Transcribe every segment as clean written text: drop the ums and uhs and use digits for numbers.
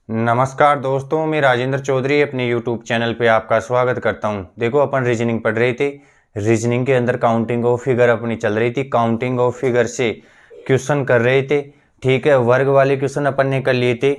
नमस्कार दोस्तों, मैं राजेंद्र चौधरी अपने YouTube चैनल पे आपका स्वागत करता हूं। देखो, अपन रीजनिंग पढ़ रहे थे। रीजनिंग के अंदर काउंटिंग ऑफ फिगर अपनी चल रही थी। काउंटिंग ऑफ फिगर से क्वेश्चन कर रहे थे। ठीक है, वर्ग वाले क्वेश्चन अपन ने कर लिए थे,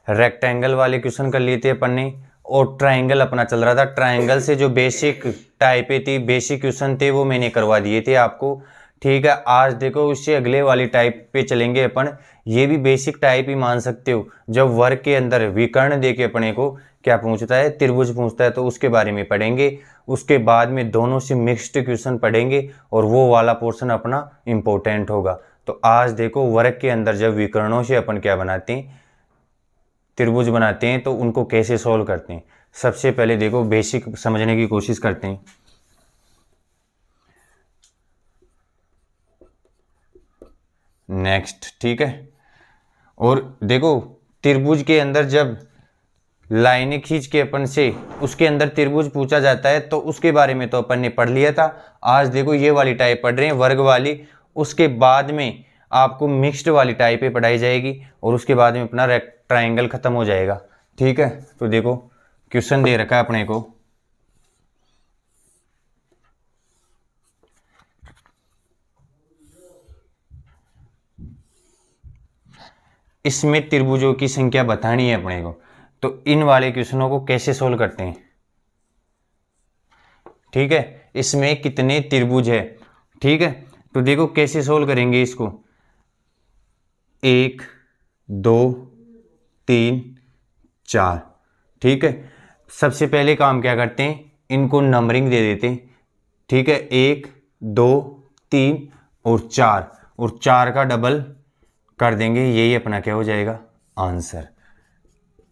रेक्टेंगल वाले क्वेश्चन कर लिए थे अपन ने, और ट्राइंगल अपना चल रहा था। ट्राइंगल से जो बेसिक टाइपें थी, बेसिक क्वेश्चन थे, वो मैंने करवा दिए थे आपको। ठीक है, आज देखो उससे अगले वाली टाइप पे चलेंगे अपन। ये भी बेसिक टाइप ही मान सकते हो। जब वर्ग के अंदर विकर्ण देके अपने को क्या पूछता है, त्रिभुज पूछता है, तो उसके बारे में पढ़ेंगे। उसके बाद में दोनों से मिक्स्ड क्वेश्चन पढ़ेंगे और वो वाला पोर्शन अपना इम्पोर्टेंट होगा। तो आज देखो, वर्ग के अंदर जब विकर्णों से अपन क्या बनाते हैं, त्रिभुज बनाते हैं, तो उनको कैसे सॉल्व करते हैं। सबसे पहले देखो बेसिक समझने की कोशिश करते हैं। नेक्स्ट, ठीक है। और देखो, त्रिभुज के अंदर जब लाइनें खींच के अपन से उसके अंदर त्रिभुज पूछा जाता है, तो उसके बारे में तो अपन ने पढ़ लिया था। आज देखो ये वाली टाइप पढ़ रहे हैं, वर्ग वाली। उसके बाद में आपको मिक्स्ड वाली टाइप पे पढ़ाई जाएगी और उसके बाद में अपना ट्राइंगल खत्म हो जाएगा। ठीक है, तो देखो क्वेश्चन दे रखा है अपने को। इसमें त्रिभुजों की संख्या बतानी है अपने को, तो इन वाले क्वेश्चनों को कैसे सोल्व करते हैं। ठीक है, इसमें कितने त्रिभुज है। ठीक है, तो देखो कैसे सोल्व करेंगे इसको। 1 2 3 4। ठीक है, सबसे पहले काम क्या करते हैं, इनको नंबरिंग दे देते हैं। ठीक है, 1 2 3 और 4, और 4 का डबल कर देंगे, यही अपना क्या हो जाएगा, आंसर।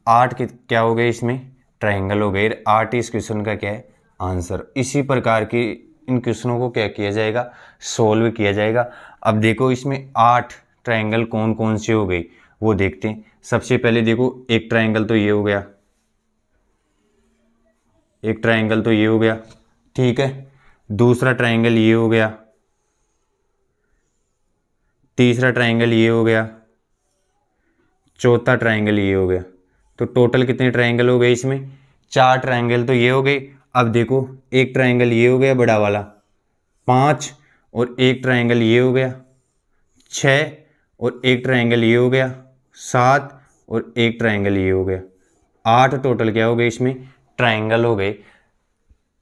8 के क्या हो गए, इसमें ट्राइंगल हो गए। 8 इस क्वेश्चन का क्या है, आंसर। इसी प्रकार की इन क्वेश्चनों को क्या किया जाएगा, सोल्व किया जाएगा। अब देखो इसमें 8 ट्राइंगल कौन कौन से हो गए वो देखते हैं। सबसे पहले देखो, एक ट्राइंगल तो ये हो गया, एक ट्राइंगल तो ये हो गया। ठीक है, दूसरा ट्राइंगल ये हो गया, तीसरा ट्राइंगल ये हो गया, चौथा ट्राइंगल ये हो गया। तो टोटल कितने ट्राइंगल हो गए इसमें, 4 ट्राइंगल तो ये हो गए। अब देखो, एक ट्राइंगल ये हो गया बड़ा वाला, 5, और एक ट्राइंगल ये हो गया 6, और एक ट्राइंगल ये हो गया 7, और एक ट्राइंगल ये हो गया 8। टोटल क्या हो गए इसमें, ट्राइंगल हो गए।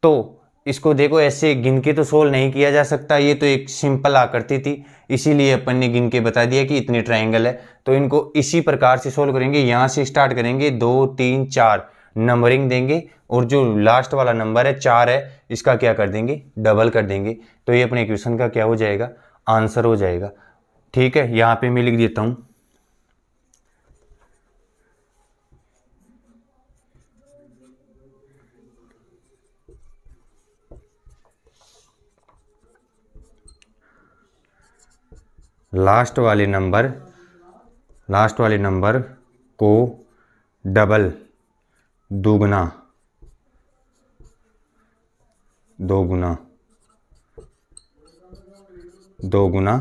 तो इसको देखो ऐसे गिन के तो सोल्व नहीं किया जा सकता, ये तो एक सिंपल आकृति थी, इसीलिए अपन ने गिन के बता दिया कि इतने ट्राइंगल है। तो इनको इसी प्रकार से सोल्व करेंगे। यहाँ से स्टार्ट करेंगे, 2 3 4 नंबरिंग देंगे, और जो लास्ट वाला नंबर है 4 है, इसका क्या कर देंगे, डबल कर देंगे। तो ये अपने क्वेश्चन का क्या हो जाएगा, आंसर हो जाएगा। ठीक है, यहाँ पे मैं लिख देता हूँ। लास्ट वाले नंबर को डबल, दुगना, दोगुना, दोगुना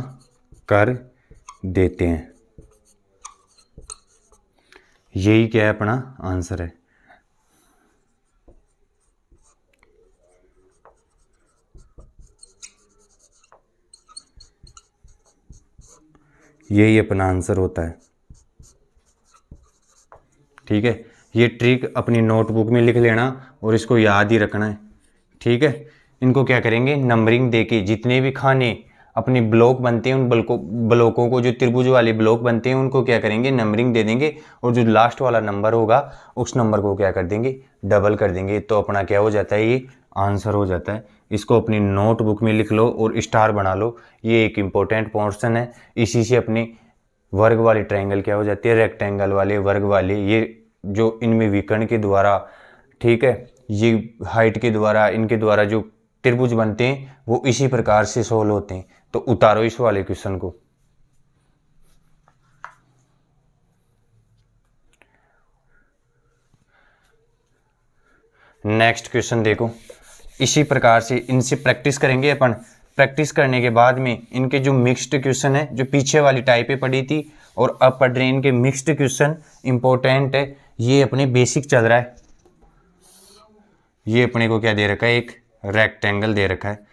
कर देते हैं। यही क्या है, अपना आंसर है। यही अपना आंसर होता है। ठीक है, ये ट्रिक अपनी नोटबुक में लिख लेना और इसको याद ही रखना है। ठीक है, इनको क्या करेंगे, नंबरिंग देके जितने भी खाने अपने ब्लॉक बनते हैं, उन ब्लॉकों को, जो त्रिभुज वाले ब्लॉक बनते हैं, उनको क्या करेंगे, नंबरिंग दे देंगे, और जो लास्ट वाला नंबर होगा उस नंबर को क्या कर देंगे, डबल कर देंगे। तो अपना क्या हो जाता है, ये आंसर हो जाता है। इसको अपनी नोटबुक में लिख लो और स्टार बना लो। ये एक इम्पोर्टेंट पोर्शन है। इसी से अपने वर्ग वाली ट्रायंगल क्या हो जाती है, रेक्टेंगल वाले, वर्ग वाले, ये जो इनमें विकर्ण के द्वारा, ठीक है, ये हाइट के द्वारा, इनके द्वारा जो त्रिभुज बनते हैं वो इसी प्रकार से सोल्व होते हैं। तो उतारो इस वाले क्वेश्चन को। नेक्स्ट क्वेश्चन देखो, इसी प्रकार से इनसे प्रैक्टिस करेंगे अपन। प्रैक्टिस करने के बाद में इनके जो मिक्स्ड क्वेश्चन है, जो पीछे वाली टाइपें पढ़ी थी और अब पढ़ रहे हैं इनके मिक्स्ड क्वेश्चन इंपॉर्टेंट है। ये अपने बेसिक चल रहा है। ये अपने को क्या दे रखा है, एक रेक्टेंगल दे रखा है।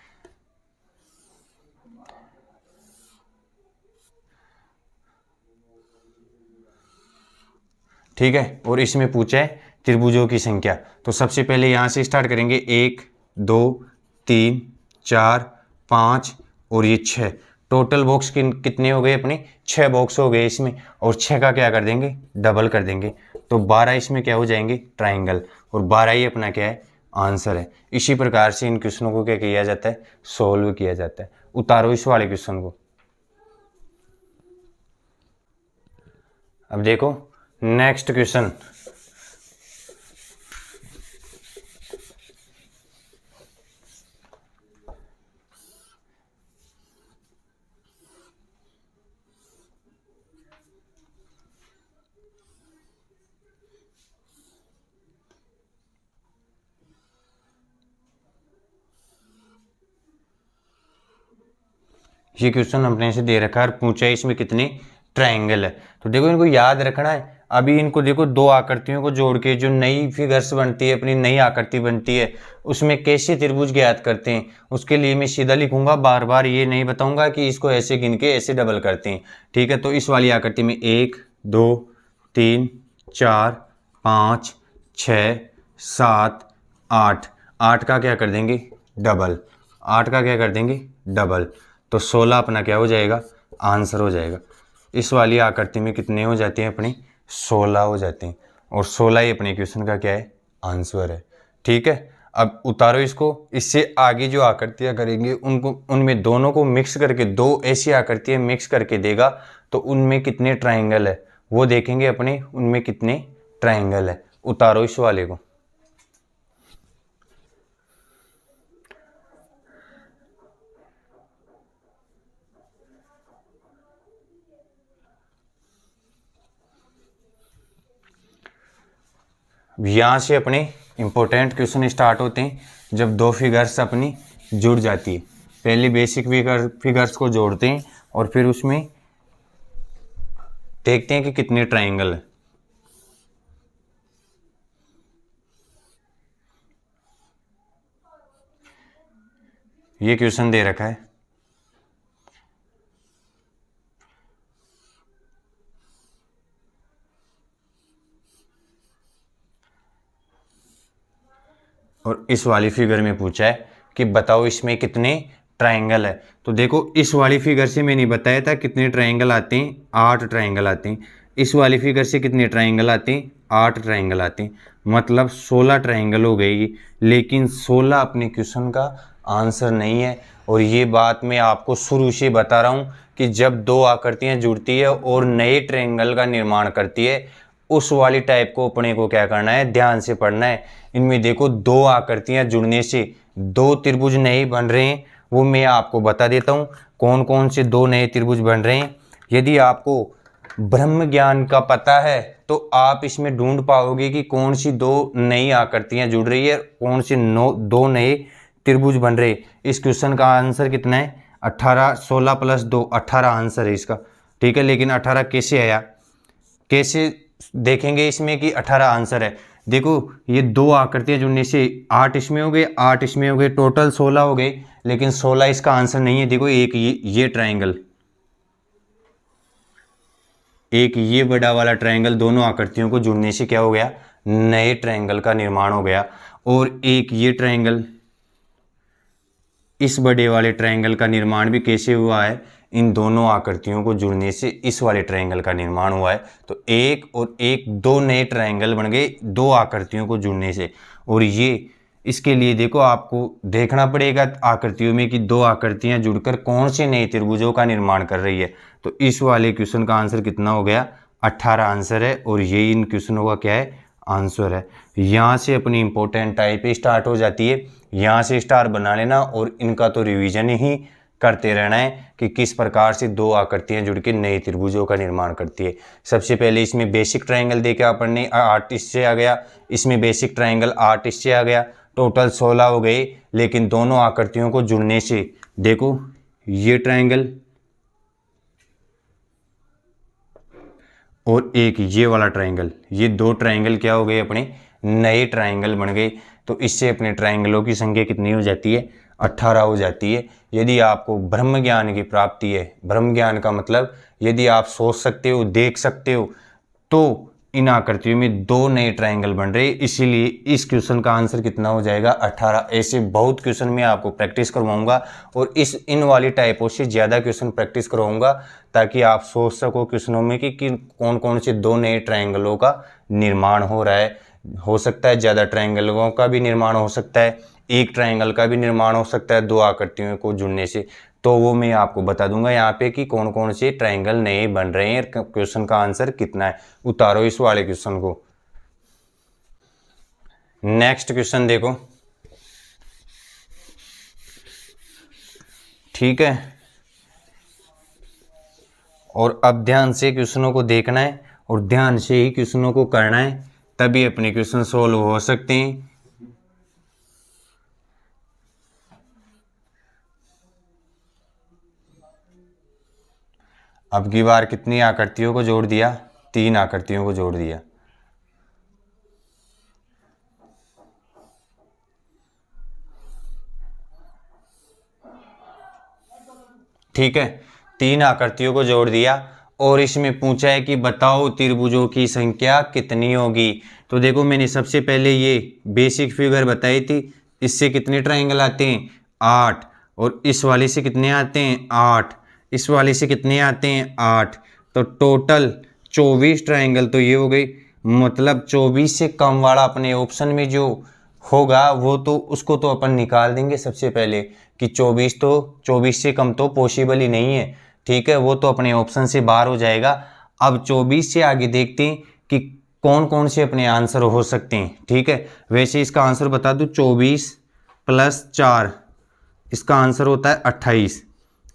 ठीक है, और इसमें पूछा है त्रिभुजों की संख्या। तो सबसे पहले यहाँ से स्टार्ट करेंगे, 1 2 3 4 5 और ये 6। टोटल बॉक्स कितने हो गए अपने, 6 बॉक्स हो गए इसमें। और 6 का क्या कर देंगे, डबल कर देंगे। तो 12 इसमें क्या हो जाएंगे, ट्राइंगल। और 12 ही अपना क्या है, आंसर है। इसी प्रकार से इन क्वेश्चनों को क्या किया जाता है, सोल्व किया जाता है। उतारो इस वाले क्वेश्चन को। अब देखो नेक्स्ट क्वेश्चन, ये क्वेश्चन अपने से दे रखा है और पूछा है इसमें कितने ट्रायंगल है। तो देखो इनको याद रखना है। अभी इनको देखो, दो आकृतियों को जोड़ के जो नई फिगर्स बनती है, अपनी नई आकृति बनती है, उसमें कैसे त्रिभुज ज्ञात करते हैं, उसके लिए मैं सीधा लिखूंगा, बार बार ये नहीं बताऊंगा कि इसको ऐसे गिन के ऐसे डबल करते हैं। ठीक है, तो इस वाली आकृति में 1 2 3 4 5 6 7 8, 8 का क्या कर देंगे, डबल। 8 का क्या कर देंगे, डबल। तो 16 अपना क्या हो जाएगा, आंसर हो जाएगा। इस वाली आकृति में कितने हो जाते हैं अपने, 16 हो जाते हैं। और 16 ही अपने क्वेश्चन का क्या है, आंसर है। ठीक है, अब उतारो इसको। इससे आगे जो आकृतियाँ करेंगे उनको, उनमें दोनों को मिक्स करके, दो ऐसी आकृतियाँ मिक्स करके देगा तो उनमें कितने ट्राइंगल है वो देखेंगे अपने, उनमें कितने ट्राइंगल है। उतारो इस वाले को। यहाँ से अपने इंपॉर्टेंट क्वेश्चन स्टार्ट होते हैं जब दो फिगर्स अपनी जुड़ जाती है। पहले बेसिक फिगर्स को जोड़ते हैं और फिर उसमें देखते हैं कि कितने ट्राइंगल है। ये क्वेश्चन दे रखा है, और इस वाली फिगर में पूछा है कि बताओ इसमें कितने ट्राइंगल है। तो देखो इस वाली फिगर से मैंने बताया था कितने ट्राइंगल आते हैं, 8 ट्राइंगल आते हैं। इस वाली फिगर से कितने ट्राइंगल आते हैं, 8 ट्राइंगल आते हैं। मतलब 16 ट्राइंगल हो गई। लेकिन 16 अपने क्वेश्चन का आंसर नहीं है। और ये बात मैं आपको शुरू से बता रहा हूँ कि जब दो आकृतियाँ जुड़ती है और नए ट्राइंगल का निर्माण करती है, उस वाली टाइप को अपने को क्या करना है, ध्यान से पढ़ना है। इनमें देखो दो आकृतियां जुड़ने से दो त्रिभुज नए बन रहे हैं, वो मैं आपको बता देता हूँ कौन कौन से दो नए त्रिभुज बन रहे हैं। यदि आपको ब्रह्म ज्ञान का पता है तो आप इसमें ढूंढ पाओगे कि कौन सी दो नई आकृतियां जुड़ रही है, कौन से दो नए त्रिभुज बन रहे। इस क्वेश्चन का आंसर कितना है, 18, 16 + 2 18 आंसर है इसका। ठीक है, लेकिन 18 कैसे आया, कैसे देखेंगे इसमें कि 18 आंसर है। देखो ये दो आकृतियां जुड़ने से 8 इसमें हो गए, 8 इसमें हो गए, टोटल 16 हो गए। लेकिन 16 इसका आंसर नहीं है। देखो एक ये ट्राइंगल, एक ये बड़ा वाला ट्राइंगल, दोनों आकृतियों को जुड़ने से क्या हो गया, नए ट्राइंगल का निर्माण हो गया। और एक ये ट्राइंगल, इस बड़े वाले ट्राइंगल का निर्माण भी कैसे हुआ है, इन दोनों आकृतियों को जुड़ने से इस वाले ट्राइंगल का निर्माण हुआ है। तो एक और एक, दो नए ट्राइंगल बन गए दो आकृतियों को जुड़ने से। और ये इसके लिए देखो आपको देखना पड़ेगा आकृतियों में कि दो आकृतियां जुड़कर कौन से नए त्रिभुजों का निर्माण कर रही है। तो इस वाले क्वेश्चन का आंसर कितना हो गया, 18 आंसर है। और ये इन क्वेश्चनों का क्या है, आंसर है। यहाँ से अपनी इंपॉर्टेंट टाइप स्टार्ट हो जाती है। यहाँ से स्टार बना लेना और इनका तो रिवीजन ही करते रहना है कि किस प्रकार से दो आकृतियां जुड़ के नए त्रिभुजों का निर्माण करती है। सबसे पहले इसमें बेसिक ट्राइंगल देके अपन ने 8 इससे आ गया, इसमें बेसिक ट्राइंगल 8 इससे आ गया, टोटल 16 हो गए। लेकिन दोनों आकृतियों को जुड़ने से देखो ये ट्रायंगल और एक ये वाला ट्रायंगल, ये दो ट्रायंगल क्या हो गए, अपने नए ट्रायंगल बन गए। तो इससे अपने ट्रायंगलों की संख्या कितनी हो जाती है, 18 हो जाती है। यदि आपको ब्रह्म ज्ञान की प्राप्ति है, ब्रह्म ज्ञान का मतलब यदि आप सोच सकते हो, देख सकते हो, तो इन आकृतियों में दो नए ट्रायंगल बन रहे, इसीलिए इस क्वेश्चन का आंसर कितना हो जाएगा, 18। ऐसे बहुत क्वेश्चन में आपको प्रैक्टिस करवाऊंगा और इन वाली टाइपों से ज़्यादा क्वेश्चन प्रैक्टिस करवाऊंगा, ताकि आप सोच सको क्वेश्चनों में कि कौन कौन से दो नए ट्रायंगलों का निर्माण हो रहा है। हो सकता है ज़्यादा ट्रायंगलों का भी निर्माण हो सकता है, एक ट्रायंगल का भी निर्माण हो सकता है दो आकृतियों को जुड़ने से। तो वो मैं आपको बता दूंगा यहाँ पे कि कौन कौन से ट्रायंगल नए बन रहे हैं, क्वेश्चन का आंसर कितना है। उतारो इस वाले क्वेश्चन को। नेक्स्ट क्वेश्चन देखो, ठीक है, और अब ध्यान से क्वेश्चनों को देखना है और ध्यान से ही क्वेश्चनों को करना है, तभी अपने क्वेश्चन सोल्व हो सकते हैं। अब की बार कितनी आकृतियों को जोड़ दिया, 3 आकृतियों को जोड़ दिया। ठीक है, 3 आकृतियों को जोड़ दिया और इसमें पूछा है कि बताओ त्रिभुजों की संख्या कितनी होगी। तो देखो मैंने सबसे पहले ये बेसिक फिगर बताई थी, इससे कितने ट्रायंगल आते हैं, 8, और इस वाले से कितने आते हैं, 8, इस वाले से कितने आते हैं, 8, तो टोटल 24 ट्रायंगल तो ये हो गई। मतलब 24 से कम वाला अपने ऑप्शन में जो होगा वो तो उसको तो अपन निकाल देंगे सबसे पहले, कि 24 से कम तो पॉसिबल ही नहीं है। ठीक है, वो तो अपने ऑप्शन से बाहर हो जाएगा। अब 24 से आगे देखते हैं कि कौन कौन से अपने आंसर हो सकते हैं। ठीक है, वैसे इसका आंसर बता दूं, 24 + 4 इसका आंसर होता है 28।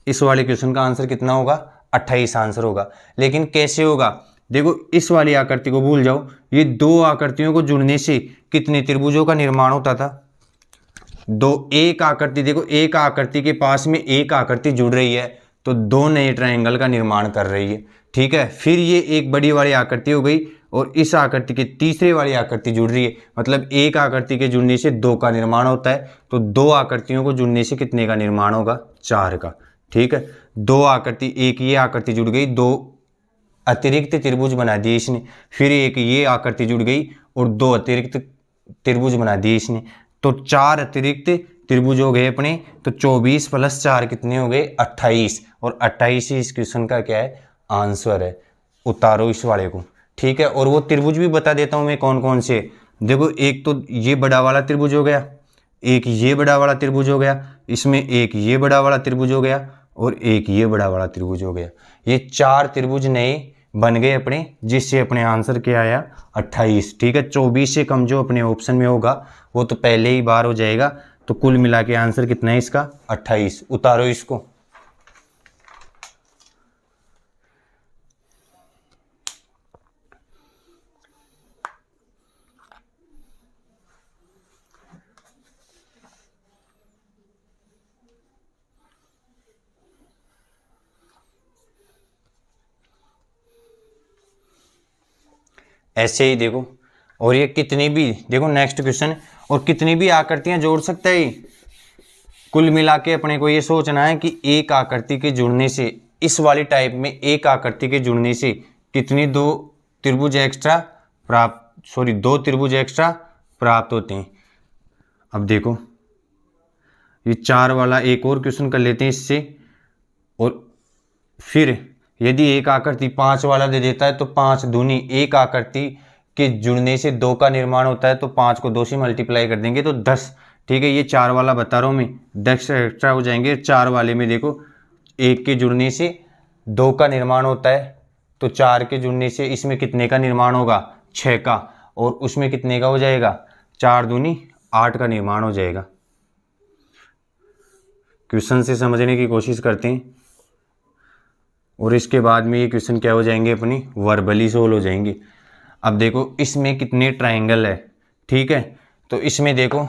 इस वाले क्वेश्चन का आंसर कितना होगा, 28 आंसर होगा। लेकिन कैसे होगा, देखो इस वाली आकृति को भूल जाओ, ये दो आकृतियों को जुड़ने से कितने त्रिभुजों का निर्माण होता था, दो। एक आकृति देखो, एक आकृति के पास में एक आकृति जुड़ रही है तो दो नए ट्रायंगल का निर्माण कर रही है। ठीक है, फिर ये एक बड़ी वाली आकृति हो गई और इस आकृति के तीसरे वाली आकृति जुड़ रही है, मतलब एक आकृति के जुड़ने से दो का निर्माण होता है, तो दो आकृतियों को जुड़ने से कितने का निर्माण होगा, 4 का। ठीक है, दो आकृति, एक ये आकृति जुड़ गई, दो अतिरिक्त त्रिभुज बना दिए इसने, फिर एक ये आकृति जुड़ गई और दो अतिरिक्त त्रिभुज बना दिए इसने, तो 4 अतिरिक्त त्रिभुज हो गए अपने। तो 24 + 4 कितने हो गए, 28, और 28 ही इस क्वेश्चन का क्या है, आंसर है। उतारो इस वाले को। ठीक है, और वो त्रिभुज भी बता देता हूं मैं कौन कौन से। देखो एक तो ये बड़ा वाला त्रिभुज हो गया, एक ये बड़ा वाला त्रिभुज हो गया, इसमें एक ये बड़ा वाला त्रिभुज हो गया और एक ये बड़ा वाला त्रिभुज हो गया। ये 4 त्रिभुज नए बन गए अपने, जिससे अपने आंसर क्या आया, 28। ठीक है, 24 से कम जो अपने ऑप्शन में होगा वो तो पहले ही बार हो जाएगा। तो कुल मिला के आंसर कितना है इसका, 28। उतारो इसको। ऐसे ही देखो, और ये कितनी भी, देखो नेक्स्ट क्वेश्चन, और कितनी भी आकृतियां जोड़ सकता है। कुल मिला के अपने को ये सोचना है कि एक आकृति के जुड़ने से, इस वाली टाइप में एक आकृति के जुड़ने से कितनी दो त्रिभुज एक्स्ट्रा प्राप्त होते हैं। अब देखो ये 4 वाला एक और क्वेश्चन कर लेते हैं इससे, और फिर यदि एक आकृति 5 वाला दे देता है तो 5 दूनी, एक आकृति के जुड़ने से 2 का निर्माण होता है तो 5 को 2 से मल्टीप्लाई कर देंगे तो 10। ठीक है, ये 4 वाला बता रहा हूँ मैं, 10 एक्स्ट्रा हो जाएंगे। 4 वाले में देखो एक के जुड़ने से 2 का निर्माण होता है, तो 4 के जुड़ने से इसमें कितने का निर्माण होगा, 6 का, और उसमें कितने का हो जाएगा, 4 दूनी 8 का निर्माण हो जाएगा। क्वेश्चन से समझने की कोशिश करते हैं और इसके बाद में ये क्वेश्चन क्या हो जाएंगे, अपनी वर्बली सोल्व हो जाएंगे। अब देखो इसमें कितने ट्रायंगल है। ठीक है, तो इसमें देखो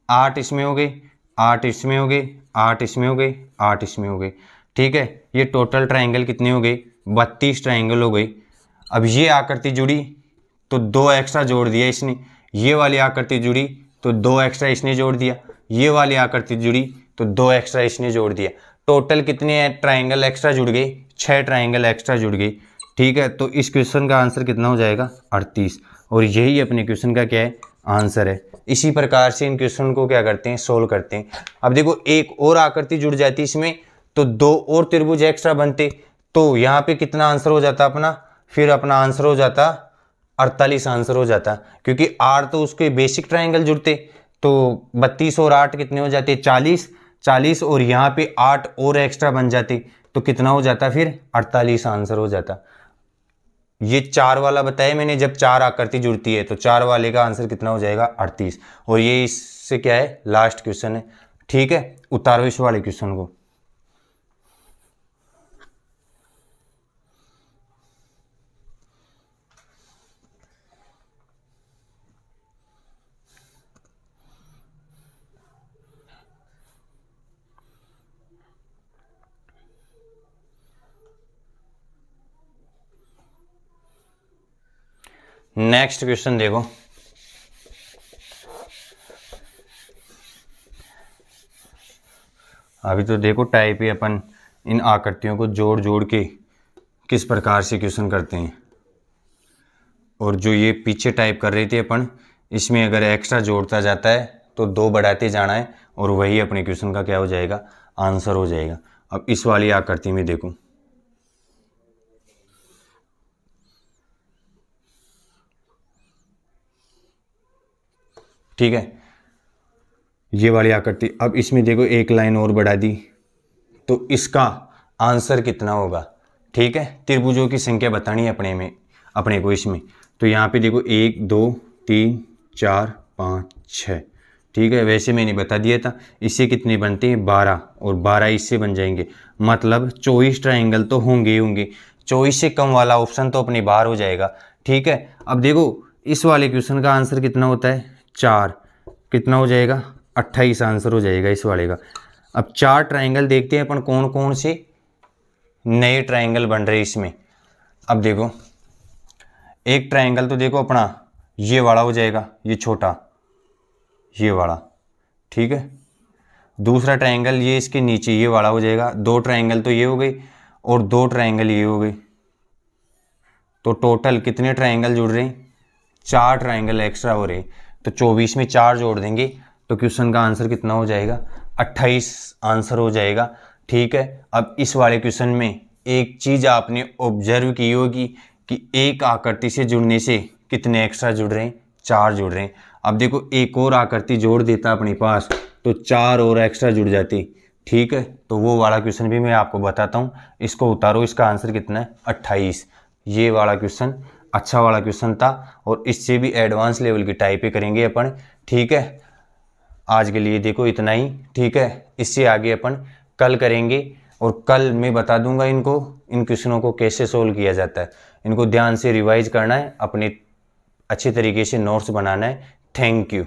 8 इसमें हो गए, 8 इसमें हो गए, 8 इसमें हो गए, 8 इसमें हो गए। ठीक है, ये टोटल ट्राइंगल कितने हो गए? 32 ट्राइंगल हो गई। अब ये आकृति जुड़ी तो 2 एक्स्ट्रा जोड़ दिया इसने, ये वाली आकृति जुड़ी तो 2 एक्स्ट्रा इसने जोड़ दिया, ये वाली आकृति जुड़ी तो 2 एक्स्ट्रा इसने जोड़ दिया। टोटल कितने ट्राइंगल एक्स्ट्रा जुड़ गए? 6 ट्राइंगल एक्स्ट्रा जुड़ गई। ठीक है, तो इस क्वेश्चन का आंसर कितना हो जाएगा? 38। और यही अपने क्वेश्चन का क्या है? आंसर है। इसी प्रकार से इन क्वेश्चन को क्या करते हैं? सोल्व करते हैं। अब देखो एक और आकृति जुड़ जाती इसमें तो 2 और त्रिभुज एक्स्ट्रा बनते, तो यहाँ पे कितना आंसर हो जाता अपना? फिर अपना आंसर हो जाता 48 आंसर हो जाता, क्योंकि 8 तो उसके बेसिक ट्राइंगल जुड़ते, तो 32 और 8 कितने हो जाते? 40 और यहाँ पे 8 और एक्स्ट्रा बन जाते, तो कितना हो जाता? फिर 48 आंसर हो जाता। ये 4 वाला बताया मैंने, जब 4 आकृति जुड़ती है तो 4 वाले का आंसर कितना हो जाएगा? 38। और ये इससे क्या है? लास्ट क्वेश्चन है। ठीक है, उतारो इस वाले क्वेश्चन को। नेक्स्ट क्वेश्चन देखो, अभी तो देखो टाइप ही अपन इन आकृतियों को जोड़ जोड़ के किस प्रकार से क्वेश्चन करते हैं। और जो ये पीछे टाइप कर रहे थे अपन, इसमें अगर एक्स्ट्रा जोड़ता जाता है तो 2 बढ़ाते जाना है और वही अपने क्वेश्चन का क्या हो जाएगा? आंसर हो जाएगा। अब इस वाली आकृति में देखो, ठीक है, ये वाली आकृति। अब इसमें देखो एक लाइन और बढ़ा दी तो इसका आंसर कितना होगा? ठीक है, त्रिभुजों की संख्या बतानी है अपने को इसमें। तो यहाँ पे देखो 1 2 3 4 5 6। ठीक है, वैसे मैंने बता दिया था। इससे कितने बनते हैं? 12, और 12 इससे बन जाएंगे, मतलब 24 ट्राइंगल तो होंगे ही होंगे। 24 से कम वाला ऑप्शन तो अपने बाहर हो जाएगा। ठीक है, अब देखो इस वाले क्वेश्चन का आंसर कितना होता है? 4। कितना हो जाएगा? 28 आंसर हो जाएगा इस वाले का। अब 4 ट्राइंगल देखते हैं अपन कौन कौन से नए ट्राइंगल बन रहे इसमें। अब देखो एक ट्राइंगल तो देखो अपना ये वाला हो जाएगा, ये छोटा, ये वाला। ठीक है, दूसरा ट्राइंगल ये इसके नीचे ये वाला हो जाएगा। 2 ट्राइंगल तो ये हो गई और 2 ट्राइंगल ये हो गई। तो टोटल कितने ट्राइंगल जुड़ रहे हैं? 4 ट्राइंगल एक्स्ट्रा हो रहे हैं। तो 24 में 4 जोड़ देंगे तो क्वेश्चन का आंसर कितना हो जाएगा? 28 आंसर हो जाएगा। ठीक है, अब इस वाले क्वेश्चन में एक चीज़ आपने ऑब्जर्व की होगी कि एक आकृति से जुड़ने से कितने एक्स्ट्रा जुड़ रहे हैं? 4 जुड़ रहे हैं। अब देखो एक और आकृति जोड़ देता अपने पास तो 4 और एक्स्ट्रा जुड़ जाती। ठीक है, तो वो वाला क्वेश्चन भी मैं आपको बताता हूँ। इसको उतारो, इसका आंसर कितना है? 28। ये वाला क्वेश्चन अच्छा वाला क्वेश्चन था और इससे भी एडवांस लेवल की टाइपें करेंगे अपन। ठीक है, आज के लिए देखो इतना ही। ठीक है, इससे आगे अपन कल करेंगे और कल मैं बता दूंगा इनको, इन क्वेश्चनों को कैसे सोल्व किया जाता है। इनको ध्यान से रिवाइज करना है, अपने अच्छे तरीके से नोट्स बनाना है। Thank you.